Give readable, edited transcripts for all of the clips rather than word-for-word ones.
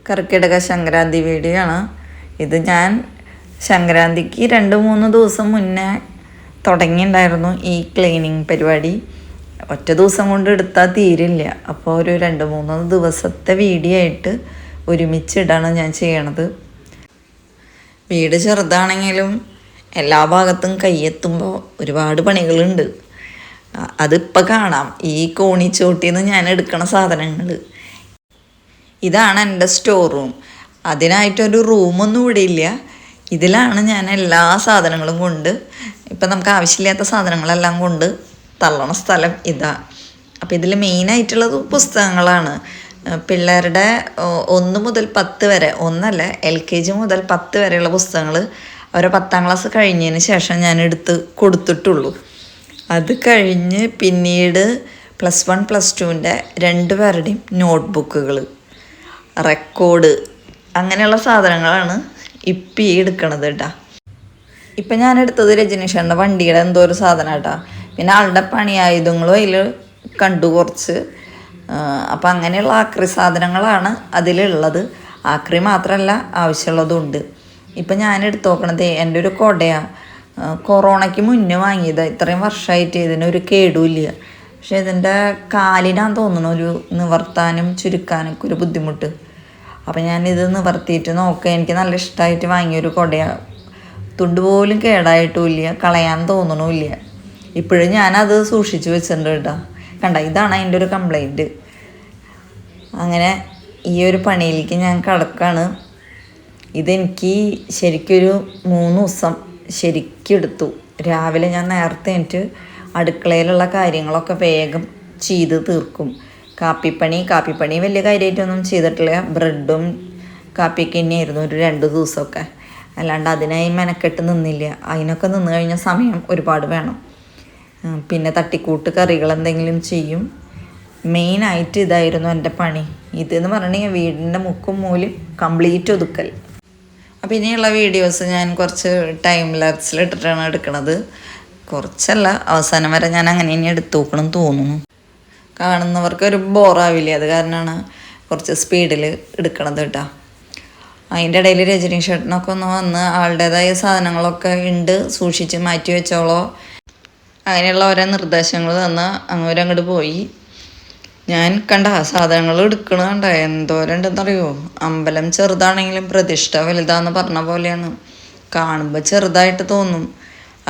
കർക്കിടക Sankranti video ആണ് ഇത്. ഞാൻ സംക്രാന്തിക്ക് 2-3 ദിവസം മുന്നേ തുടങ്ങിയിട്ടുണ്ടായിരുന്നു ഈ ക്ലീനിങ് പരിപാടി. ഒറ്റ ദിവസം കൊണ്ട് എടുത്താൽ തീരില്ല. അപ്പോൾ ഒരു 2-3 ദിവസത്തെ വീഡിയോ ആയിട്ട് ഒരുമിച്ചിടാണ് ഞാൻ ചെയ്യണത്. വീട് ചെറുതാണെങ്കിലും എല്ലാ ഭാഗത്തും കൈയെത്തുമ്പോൾ ഒരുപാട് പണികളുണ്ട്. അതിപ്പോൾ കാണാം. ഈ കോണിച്ചോട്ടിൽ നിന്ന് ഞാൻ എടുക്കണ സാധനങ്ങൾ. ഇതാണ് എൻ്റെ സ്റ്റോർ റൂം. അതിനായിട്ടൊരു റൂമൊന്നും ഇവിടെ ഇല്ല. ഇതിലാണ് ഞാൻ എല്ലാ സാധനങ്ങളും കൊണ്ട്, ഇപ്പം നമുക്ക് ആവശ്യമില്ലാത്ത സാധനങ്ങളെല്ലാം കൊണ്ട് തള്ളണ സ്ഥലം ഇതാ. അപ്പോൾ ഇതിൽ മെയിനായിട്ടുള്ളത് പുസ്തകങ്ങളാണ്. പിള്ളേരുടെ 1 മുതൽ 10 വരെ, ഒന്നല്ല LKG മുതൽ 10 വരെയുള്ള പുസ്തകങ്ങൾ അവരെ 10ാം ക്ലാസ് കഴിഞ്ഞതിന് ശേഷം ഞാൻ എടുത്ത് കൊടുത്തിട്ടുള്ളൂ. അത് കഴിഞ്ഞ് പിന്നീട് +1 +2ൻ്റെ 2 പേരുടെയും നോട്ട്ബുക്കുകൾ, റെക്കോർഡ്, അങ്ങനെയുള്ള സാധനങ്ങളാണ് ഇപ്പം ഈ എടുക്കണത് കേട്ടോ. ഇപ്പം ഞാൻ എടുത്തത് രജനീഷൻ്റെ വണ്ടിയുടെ എന്തോ ഒരു സാധനം കേട്ടോ. പിന്നെ ആളുടെ പണിയായുധങ്ങളും അതിൽ കണ്ടു കുറച്ച്. അപ്പം അങ്ങനെയുള്ള ആക്രി സാധനങ്ങളാണ് അതിലുള്ളത്. ആക്രി മാത്രമല്ല, ആവശ്യമുള്ളതുണ്ട്. ഇപ്പം ഞാൻ എടുത്തു നോക്കണത് എൻ്റെ ഒരു കൊടയാണ്. കൊറോണയ്ക്ക് മുന്നേ വാങ്ങിയതാണ്. ഇത്രയും വർഷമായിട്ട് ഇതിനൊരു കേടുമില്ല. പക്ഷെ ഇതിൻ്റെ കാലിനാന്ന് തോന്നുന്നു ഒരു നിവർത്താനും ചുരുക്കാനൊക്കെ ഒരു ബുദ്ധിമുട്ട്. അപ്പം ഞാനിത് നിവർത്തിയിട്ട് നോക്കുക. എനിക്ക് നല്ല ഇഷ്ടമായിട്ട് വാങ്ങിയൊരു കൊടയാണ്. തുണ്ട് പോലും കേടായിട്ടുമില്ല, കളയാൻ തോന്നണമില്ല. ഇപ്പോഴും ഞാനത് സൂക്ഷിച്ച് വെച്ചിട്ടുണ്ട് കേട്ടോ. കണ്ട, ഇതാണ് അതിൻ്റെ ഒരു കംപ്ലൈൻറ്റ്. അങ്ങനെ ഈ ഒരു പണിയിലേക്ക് ഞാൻ കിടക്കാണ്. ഇതെനിക്ക് ശരിക്കൊരു 3 ദിവസം ശരിക്കും എടുത്തു. രാവിലെ ഞാൻ നേരത്തെ എനിക്ക് അടുക്കളയിലുള്ള കാര്യങ്ങളൊക്കെ വേഗം ചെയ്ത് തീർക്കും. കാപ്പിപ്പണി വലിയ കാര്യമായിട്ടൊന്നും ചെയ്തിട്ടില്ല. ബ്രെഡും കാപ്പിയൊക്കെ തന്നെയായിരുന്നു ഒരു 2 ദിവസമൊക്കെ. അല്ലാണ്ട് അതിനായി മെനക്കെട്ട് നിന്നില്ല. അതിനൊക്കെ നിന്ന് കഴിഞ്ഞ സമയം ഒരുപാട് വേണം. പിന്നെ തട്ടിക്കൂട്ട് കറികൾ എന്തെങ്കിലും ചെയ്യും. മെയിനായിട്ട് ഇതായിരുന്നു എൻ്റെ പണി. ഇതെന്ന് പറഞ്ഞിട്ടുണ്ടെങ്കിൽ വീടിൻ്റെ മുക്കും മൂലയും കംപ്ലീറ്റ് ഒതുക്കൽ. അപ്പോൾ ഇനിയുള്ള വീഡിയോസ് ഞാൻ കുറച്ച് ടൈം ലാപ്സിലിട്ടിട്ടാണ് എടുക്കണത്. കുറച്ചല്ല, അവസാനം വരെ ഞാൻ അങ്ങനെ ഇനി എടുത്തു നോക്കണം തോന്നുന്നു. കാണുന്നവർക്കൊരു ബോറാവില്ല. അത് കാരണമാണ് കുറച്ച് സ്പീഡിൽ എടുക്കണത് കേട്ടോ. അതിൻ്റെ ഇടയിൽ രജനീഷ് ചേട്ടനൊക്കെ ഒന്ന് വന്ന് ആളുടേതായ സാധനങ്ങളൊക്കെ ഉണ്ട്, സൂക്ഷിച്ച് മാറ്റി വെച്ചോളോ, അങ്ങനെയുള്ള ഓരോ നിർദ്ദേശങ്ങൾ തന്ന് അങ്ങോട്ട് പോയി. ഞാൻ കണ്ട സാധനങ്ങൾ എടുക്കണ കണ്ട എന്തോരണ്ടെന്നറിയോ. അമ്പലം ചെറുതാണെങ്കിലും പ്രതിഷ്ഠ വലുതാന്ന് പറഞ്ഞ പോലെയാണ്. കാണുമ്പോൾ ചെറുതായിട്ട് തോന്നും.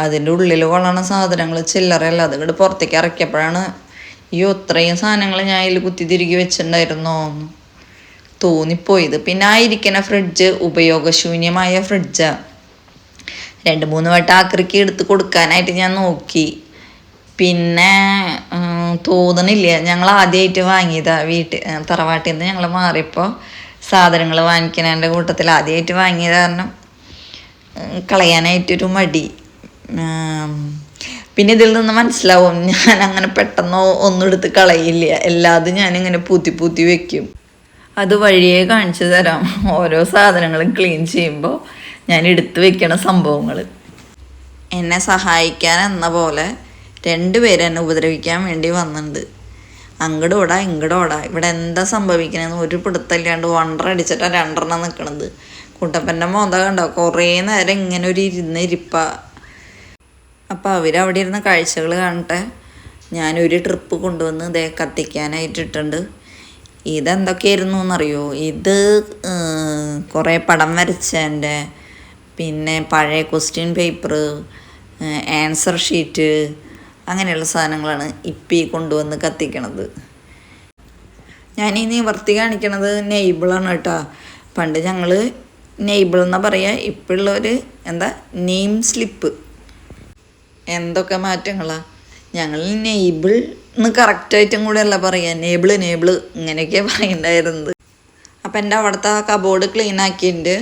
അതിൻ്റെ ഉള്ളിൽ കൊള്ളണ സാധനങ്ങൾ ചില്ലറയല്ല. അത് ഇങ്ങോട്ട് പുറത്തേക്ക് ഇറക്കിയപ്പോഴാണ് ഇത്രയും സാധനങ്ങൾ ഞാൻ അതിൽ കുത്തി തിരികെ വെച്ചിട്ടുണ്ടായിരുന്നോ എന്ന് തോന്നിപ്പോയത്. പിന്നെ ആയിരിക്കണ ഫ്രിഡ്ജ് ഉപയോഗശൂന്യമായ ഫ്രിഡ്ജാണ്. 2-3 വട്ടം ആക്രിക്ക് എടുത്ത് കൊടുക്കാനായിട്ട് ഞാൻ നോക്കി. പിന്നെ തോന്നണില്ല. ഞങ്ങൾ ആദ്യമായിട്ട് വാങ്ങിയതാണ് തറവാട്ടിൽ നിന്ന് ഞങ്ങൾ മാറിയപ്പോൾ സാധനങ്ങൾ വാങ്ങിക്കുന്നതിൻ്റെ കൂട്ടത്തിൽ ആദ്യമായിട്ട് വാങ്ങിയത് കാരണം കളയാനായിട്ടൊരു മടി. പിന്നെ ഇതിൽ നിന്ന് മനസ്സിലാവും ഞാൻ അങ്ങനെ പെട്ടെന്ന് ഒന്നും എടുത്ത് കളയില്ല. എല്ലാതും ഞാനിങ്ങനെ പൂത്തി വെക്കും. അത് വഴിയേ കാണിച്ചു തരാം. ഓരോ സാധനങ്ങളും ക്ലീൻ ചെയ്യുമ്പോൾ ഞാൻ എടുത്ത് വെക്കണ സംഭവങ്ങൾ. എന്നെ സഹായിക്കാൻ എന്ന പോലെ 2 പേര് എന്നെ ഉപദ്രവിക്കാൻ വേണ്ടി വന്നിട്ടുണ്ട്. അങ്ങോട്ടോടാ ഇങ്ങോട്ടോടാ. ഇവിടെ എന്താ സംഭവിക്കണമെന്ന് ഒരു പിടുത്തല്ലാണ്ട് വണ്ടറടിച്ചിട്ടാ 2 നിൽക്കണത്. കുട്ടപ്പൻ്റെ മോന്ത കണ്ടോ, കുറേ നേരം ഇങ്ങനെ ഒരു ഇരിപ്പ. അപ്പോൾ അവരവിടെ ഇരുന്ന് കാഴ്ചകൾ കാണട്ടെ. ഞാനൊരു ട്രിപ്പ് കൊണ്ടുവന്ന് ഇതേ കത്തിക്കാനായിട്ടിട്ടുണ്ട്. ഇതെന്തൊക്കെയായിരുന്നു എന്നറിയോ? ഇത് കുറേ പടം വരച്ചതിൻ്റെ, പിന്നെ പഴയ ക്വസ്റ്റ്യൻ പേപ്പർ, ആൻസർ ഷീറ്റ്, അങ്ങനെയുള്ള സാധനങ്ങളാണ് ഇപ്പം ഈ കൊണ്ടുവന്ന് കത്തിക്കണത്. ഞാൻ ഈ നിവർത്തി കാണിക്കണത് നെയ്ബിളാണ് കേട്ടോ. പണ്ട് ഞങ്ങൾ നെയ്ബിൾ എന്നാണ് പറയുക. ഇപ്പോഴുള്ളവർ നെയിം സ്ലിപ്പ്. എന്തൊക്കെ മാറ്റങ്ങളാണ്. ഞങ്ങൾ നെയ്ബിൾ എന്ന് കറക്റ്റായിട്ടും കൂടെ അല്ല പറയുക, നേബിള് ഇങ്ങനെയൊക്കെയാണ് പറയുന്നുണ്ടായിരുന്നത്. അപ്പം എൻ്റെ അവിടുത്തെ ആ കബോർഡ് ക്ലീൻ ആക്കിയിട്ട്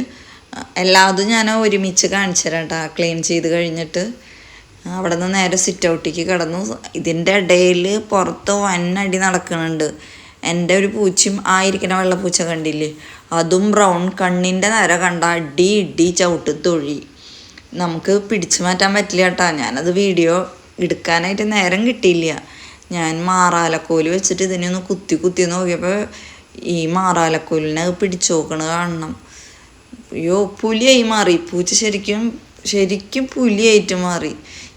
എല്ലാതും ഞാൻ ഒരുമിച്ച് കാണിച്ചു തരാം കേട്ടോ. ക്ലീൻ ചെയ്ത് കഴിഞ്ഞിട്ട് അവിടെ നിന്ന് നേരെ സിറ്റ് ഔട്ടിലേക്ക് കിടന്നു. ഇതിൻ്റെ ഇടയിൽ പുറത്ത് വന്നടി നടക്കുന്നുണ്ട്. എൻ്റെ ഒരു പൂച്ചയും ആയിരിക്കണ വെള്ളപ്പൂച്ച കണ്ടില്ലേ, അതും ബ്രൗൺ, കണ്ണിൻ്റെ നേരെ കണ്ട ഇടി ചവിട്ട് തൊഴി. നമുക്ക് പിടിച്ചു മാറ്റാൻ പറ്റില്ല കേട്ടോ. ഞാനത് വീഡിയോ എടുക്കാനായിട്ട് നേരം കിട്ടിയില്ല. ഞാൻ മാറാലക്കോല് വെച്ചിട്ട് ഇതിനെ ഒന്ന് കുത്തി നോക്കിയപ്പോൾ ഈ മാറാലക്കോലിനെ പിടിച്ചു നോക്കണ കാണണം. അയ്യോ പുലിയായി മാറി പൂച്ച, ശരിക്കും പുലിയായിട്ട് മാറി.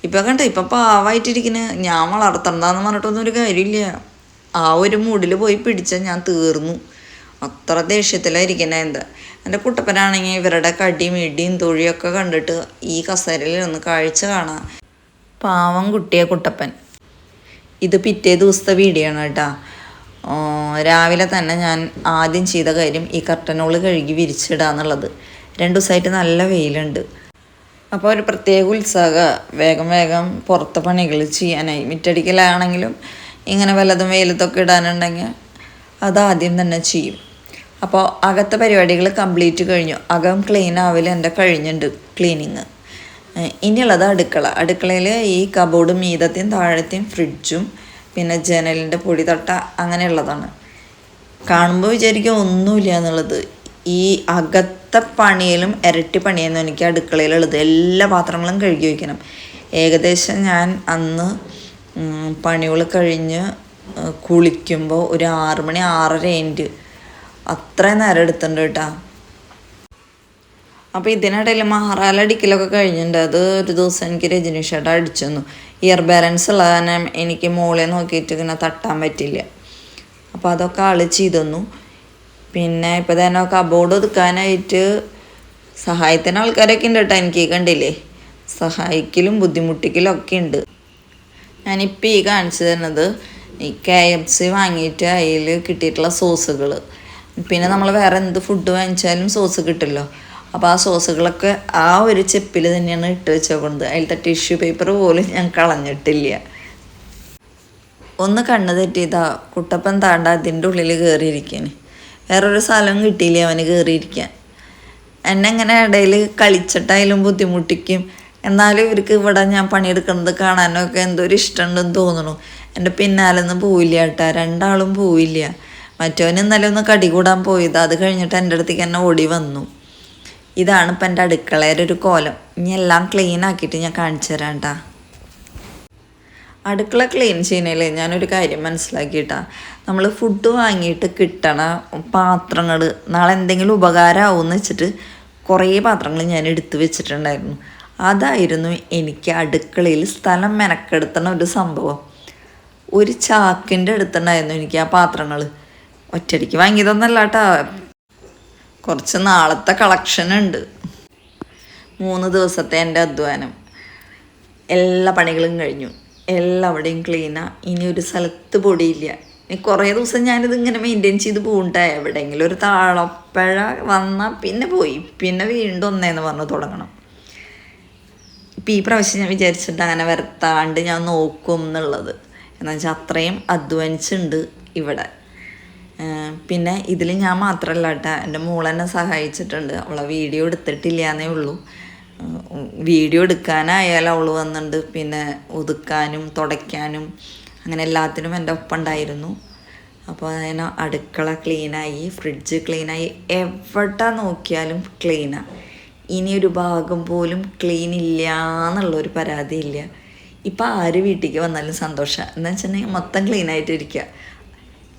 ഇപ്പം കണ്ട ഇപ്പം പാവായിട്ടിരിക്കുന്ന. ഞാൻ വളർത്തണ്ടെന്ന് പറഞ്ഞിട്ടൊന്നും ഒരു കാര്യമില്ല. ആ ഒരു മൂഡിൽ പോയി പിടിച്ചാൽ ഞാൻ തീർന്നു. അത്ര ദേഷ്യത്തിലായിരിക്കണേ. എൻ്റെ കുട്ടപ്പനാണെങ്കിൽ ഇവരുടെ കടിയും ഇടിയും തൊഴിയൊക്കെ കണ്ടിട്ട് ഈ കസേരയിൽ ഒന്ന് കാഴ്ച കാണാം. പാവം കുട്ടിയെ കുട്ടപ്പൻ. ഇത് പിറ്റേ ദിവസത്തെ വീഡിയോ ആണ് കേട്ടോ. രാവിലെ തന്നെ ഞാൻ ആദ്യം ചെയ്ത കാര്യം ഈ കർട്ടനുകൾ കഴുകി വിരിച്ചിടുക എന്നുള്ളത്. 2 ദിവസമായിട്ട് നല്ല വെയിലുണ്ട്. അപ്പോൾ ഒരു പ്രത്യേക ഉത്സാഹം വേഗം പുറത്തെ പണികൾ ചെയ്യാനായി. മിറ്റടിക്കലാണെങ്കിലും ഇങ്ങനെ വല്ലതും വെയിലത്തൊക്കെ ഇടാനുണ്ടെങ്കിൽ അതാദ്യം തന്നെ ചെയ്യും. അപ്പോൾ അകത്തെ പരിപാടികൾ കംപ്ലീറ്റ് കഴിഞ്ഞു. അകം ക്ലീൻ ആവില്ല എൻ്റെ കഴിഞ്ഞിട്ടുണ്ട് ക്ലീനിങ്. ഇനിയുള്ളത് അടുക്കളയിൽ ഈ കബോർഡ് മീതത്തെയും താഴത്തെയും ഫ്രിഡ്ജും പിന്നെ ജനലിൻ്റെ പൊടി തട്ട അങ്ങനെയുള്ളതാണ്. കാണുമ്പോൾ വിചാരിക്കും ഒന്നുമില്ല എന്നുള്ളത്. ഈ അകത്തെ പണിയിലും ഇരട്ടി പണിയെന്നും എനിക്ക് അടുക്കളയിലുള്ളത്. എല്ലാ പാത്രങ്ങളും കഴുകി വയ്ക്കണം. ഏകദേശം ഞാൻ അന്ന് പണികൾ കഴിഞ്ഞ് കുളിക്കുമ്പോൾ ഒരു 6 മണി 6:30 അത്രയും നേരം എടുത്തിട്ടുണ്ട് കേട്ടോ. അപ്പോൾ ഇതിനിടയിൽ മഹാറാലടിക്കലൊക്കെ കഴിഞ്ഞിട്ടുണ്ട്. അത് ഒരു ദിവസം എനിക്ക് രജനീഷേട്ട അടിച്ചു തന്നു. ഇയർ ബാലൻസ് ഉള്ള കാരണം എനിക്ക് മോളെ നോക്കിയിട്ട് ഇങ്ങനെ തട്ടാൻ പറ്റില്ല. അപ്പോൾ അതൊക്കെ ആൾ ചെയ്തു തന്നു. പിന്നെ ഇപ്പോൾ തന്നെ കബോർഡ് ഒതുക്കാനായിട്ട് സഹായത്തിന് ആൾക്കാരൊക്കെ ഉണ്ട് കേട്ടോ. എനിക്ക് കണ്ടില്ലേ, സഹായിക്കലും ബുദ്ധിമുട്ടിക്കലും ഒക്കെ ഉണ്ട്. ഞാനിപ്പോൾ ഈ കാണിച്ചു തരുന്നത് ഈ KFC വാങ്ങിയിട്ട് അതിൽ കിട്ടിയിട്ടുള്ള സോസുകൾ. പിന്നെ നമ്മൾ വേറെ എന്ത് ഫുഡ് വാങ്ങിച്ചാലും സോസ് കിട്ടുമല്ലോ. അപ്പോൾ ആ സോസുകളൊക്കെ ആ ഒരു ചെപ്പിൽ തന്നെയാണ് ഇട്ട് വെച്ചേക്കുന്നത്. അതിലത്തെ ടിഷ്യൂ പേപ്പർ പോലും ഞാൻ കളഞ്ഞിട്ടില്ല. ഒന്ന് കണ്ണ് തെറ്റിയതാ കുട്ടപ്പൻ താണ്ട അതിൻ്റെ ഉള്ളിൽ കയറിയിരിക്കാൻ. വേറൊരു സ്ഥലവും കിട്ടിയില്ല അവന് കയറിയിരിക്കാൻ. എന്നെ ഇങ്ങനെ ഇടയിൽ കളിച്ചിട്ടായാലും ബുദ്ധിമുട്ടിക്കും. എന്നാലും ഇവർക്ക് ഇവിടെ ഞാൻ പണിയെടുക്കുന്നത് കാണാനൊക്കെ എന്തോരം ഇഷ്ടമുണ്ടെന്ന് തോന്നുന്നു. എൻ്റെ പിന്നാലൊന്നും പോവില്ല കേട്ടോ. 2 ആളും പോവില്ല. മറ്റവന് ഇന്നലെ ഒന്ന് കടി കൂടാൻ പോയത്. അത് കഴിഞ്ഞിട്ട് എൻ്റെ അടുത്തേക്ക് എന്നെ ഓടി വന്നു. ഇതാണ് ഇപ്പം എൻ്റെ അടുക്കളയുടെ ഒരു കോലം. ഇനി എല്ലാം ക്ലീൻ ആക്കിയിട്ട് ഞാൻ കാണിച്ചു തരാം കേട്ടോ. അടുക്കള ക്ലീൻ ചെയ്യുന്നതിൽ ഞാനൊരു കാര്യം മനസ്സിലാക്കിയിട്ടാ. നമ്മൾ ഫുഡ് വാങ്ങിയിട്ട് കിട്ടണ പാത്രങ്ങൾ നാളെ എന്തെങ്കിലും ഉപകാരമാവുമെന്ന് വെച്ചിട്ട് കുറേ പാത്രങ്ങൾ ഞാൻ എടുത്തു വെച്ചിട്ടുണ്ടായിരുന്നു. അതായിരുന്നു എനിക്ക് അടുക്കളയിൽ സ്ഥലം മെനക്കെടുത്തണ ഒരു സംഭവം. ഒരു ചാക്കിൻ്റെ അടുത്തുണ്ടായിരുന്നു എനിക്ക് ആ പാത്രങ്ങൾ. ഒറ്റയടിക്ക് വാങ്ങിയതൊന്നല്ല കേട്ടോ. കുറച്ച് നാളത്തെ കളക്ഷൻ ഉണ്ട്. 3 ദിവസത്തെ എൻ്റെ അധ്വാനം. എല്ലാ പണികളും കഴിഞ്ഞു. എല്ലാവിടെയും ക്ലീനാണ്. ഇനി ഒരു സ്ഥലത്ത് പൊടിയില്ല. ഇനി കുറേ ദിവസം ഞാനിത് ഇങ്ങനെ മെയിൻറ്റെയിൻ ചെയ്ത് പോകണ്ടേ. എവിടെയെങ്കിലും ഒരു താളപ്പഴ വന്നാൽ പിന്നെ പോയി. പിന്നെ വീണ്ടും ഒന്നേന്ന് പറഞ്ഞ് തുടങ്ങണം. ഇപ്പം ഈ പ്രാവശ്യം ഞാൻ വിചാരിച്ചിട്ട് അങ്ങനെ വരുത്താണ്ട് ഞാൻ നോക്കും എന്നുള്ളത്. എന്ന് വെച്ചാൽ അത്രയും അധ്വാനിച്ചുണ്ട് ഇവിടെ. പിന്നെ ഇതിൽ ഞാൻ മാത്രമല്ല കേട്ടോ, എൻ്റെ മോളെന്നെ സഹായിച്ചിട്ടുണ്ട്. അവളെ വീഡിയോ എടുത്തിട്ടില്ല എന്നേ ഉള്ളൂ. വീഡിയോ എടുക്കാനായാലും അവൾ വന്നിട്ടുണ്ട്. പിന്നെ ഒതുക്കാനും തുടയ്ക്കാനും അങ്ങനെ എല്ലാത്തിനും എൻ്റെ ഒപ്പം ഉണ്ടായിരുന്നു. അപ്പോൾ അതിന് അടുക്കള ക്ലീനായി, ഫ്രിഡ്ജ് ക്ലീനായി, എവിടെ നോക്കിയാലും ക്ലീനാണ്. ഇനിയൊരു ഭാഗം പോലും ക്ലീൻ ഇല്ല എന്നുള്ളൊരു പരാതിയില്ല. ഇപ്പം ആര് വീട്ടിലേക്ക് വന്നാലും സന്തോഷമാണ്. എന്ന് വെച്ചിട്ടുണ്ടെങ്കിൽ മൊത്തം ക്ലീനായിട്ടിരിക്കുക.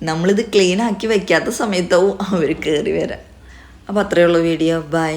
നമ്മളിത് ക്ലീനാക്കി വയ്ക്കാത്ത സമയത്താവും അവർ കയറി വരാം. അപ്പോൾ അത്രയേ ഉള്ളൂ വീഡിയോ. ബൈ.